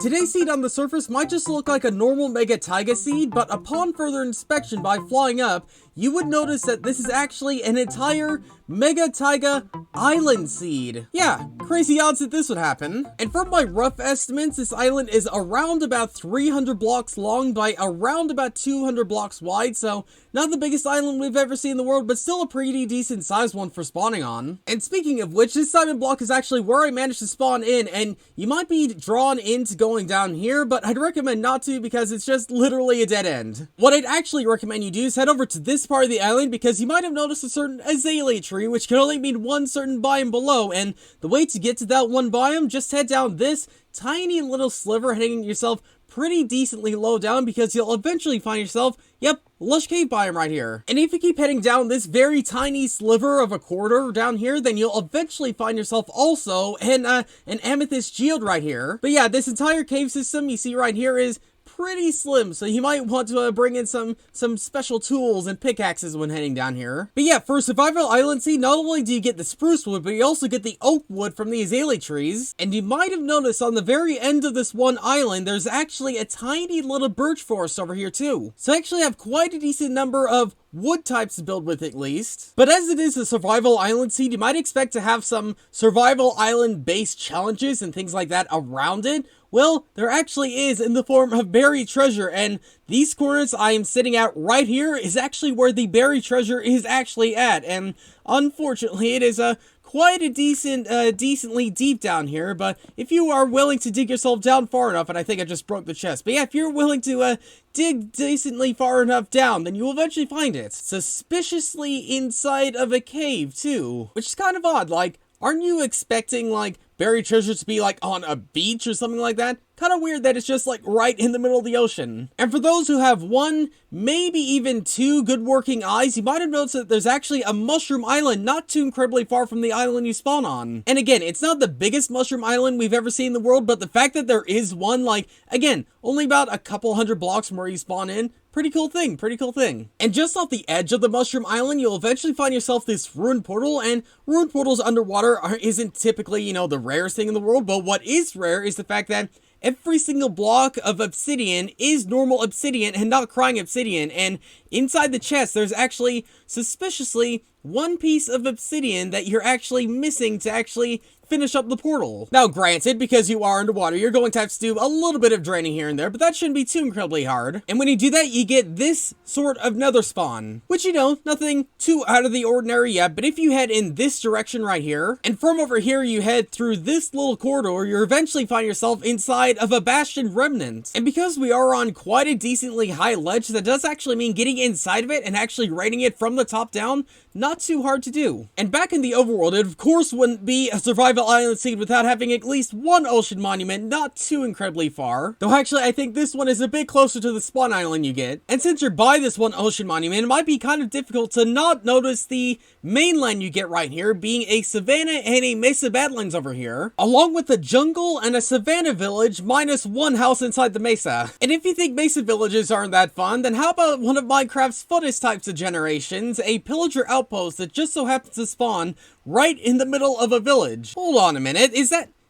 Today's seed on the surface might just look like a normal Mega Taiga seed, but upon further inspection by flying up, you would notice that this is actually an entire Mega Taiga island seed. Yeah, crazy odds that this would happen. And from my rough estimates, this island is around about 300 blocks long by around about 200 blocks wide, so not the biggest island we've ever seen in the world, but still a pretty decent sized one for spawning on. And speaking of which, this diamond block is actually where I managed to spawn in, and you might be drawn into going down here, but I'd recommend not to because it's just literally a dead end. What I'd actually recommend you do is head over to this part of the island because you might have noticed a certain azalea tree, which can only mean one certain biome below, and the way to get to that one biome, just head down this tiny little sliver, heading yourself pretty decently low down because you'll eventually find yourself, yep, lush cave biome right here. And if you keep heading down this very tiny sliver of a corridor down here, then you'll eventually find yourself also an amethyst geode right here. But yeah, this entire cave system you see right here is pretty slim, so you might want to bring in some special tools and pickaxes when heading down here. But yeah, for Survival Island seed, not only do you get the spruce wood, but you also get the oak wood from the azalea trees. And you might have noticed on the very end of this one island, there's actually a tiny little birch forest over here too. So I actually have quite a decent number of wood types to build with at least. But as it is a Survival Island seed, you might expect to have some Survival Island based challenges and things like that around it. Well, there actually is in the form of buried treasure, and these corners I am sitting at right here is actually where the buried treasure is actually at, and unfortunately it is quite a decently deep down here, but if you are willing to dig yourself down far enough, and I think I just broke the chest, but yeah, if you're willing to dig decently far enough down, then you will eventually find it. Suspiciously inside of a cave too, which is kind of odd. Like, aren't you expecting like buried treasure to be like on a beach or something like that? Kind of weird that it's just like right in the middle of the ocean. And for those who have one, maybe even two good working eyes, you might have noticed that there's actually a mushroom island not too incredibly far from the island you spawn on. And again, it's not the biggest mushroom island we've ever seen in the world, but the fact that there is one, like, again, only about a couple hundred blocks from where you spawn in, pretty cool thing. And just off the edge of the mushroom island, you'll eventually find yourself this ruined portal, and ruined portals underwater isn't typically, you know, the rarest thing in the world, but what is rare is the fact that every single block of obsidian is normal obsidian and not crying obsidian, and inside the chest there's actually, suspiciously, one piece of obsidian that you're actually missing to actually finish up the portal. Now granted, because you are underwater, you're going to have to do a little bit of draining here and there, but that shouldn't be too incredibly hard. And when you do that, you get this sort of nether spawn, which, you know, nothing too out of the ordinary yet, but if you head in this direction right here, and from over here you head through this little corridor, you eventually find yourself inside of a bastion remnant. And because we are on quite a decently high ledge, that does actually mean getting inside of it and actually raiding it from the top down, not too hard to do. And back in the overworld, it of course wouldn't be a Survival Island seed without having at least one ocean monument not too incredibly far. Though actually I think this one is a bit closer to the spawn island you get. And since you're by this one ocean monument, it might be kind of difficult to not notice the mainland you get right here being a savanna and a mesa badlands over here, along with a jungle and a savanna village minus one house inside the mesa. And if you think mesa villages aren't that fun, then how about one of Minecraft's funnest types of generations, a Pillager Outpost that just so happens to spawn right in the middle of a village. Hold on a minute,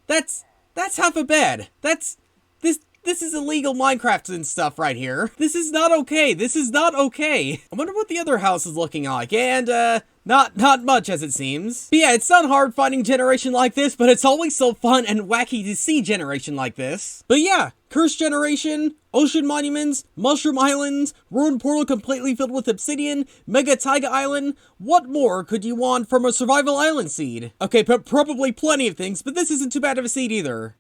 that's half a bed. This is illegal Minecraft and stuff right here. This is not okay. I wonder what the other house is looking like, and not much as it seems. But yeah, it's not hard finding generation like this, but it's always so fun and wacky to see generation like this. But yeah, cursed generation, ocean monuments, mushroom islands, ruined portal completely filled with obsidian, Mega Taiga island. What more could you want from a Survival Island seed? Okay, but probably plenty of things, but this isn't too bad of a seed either.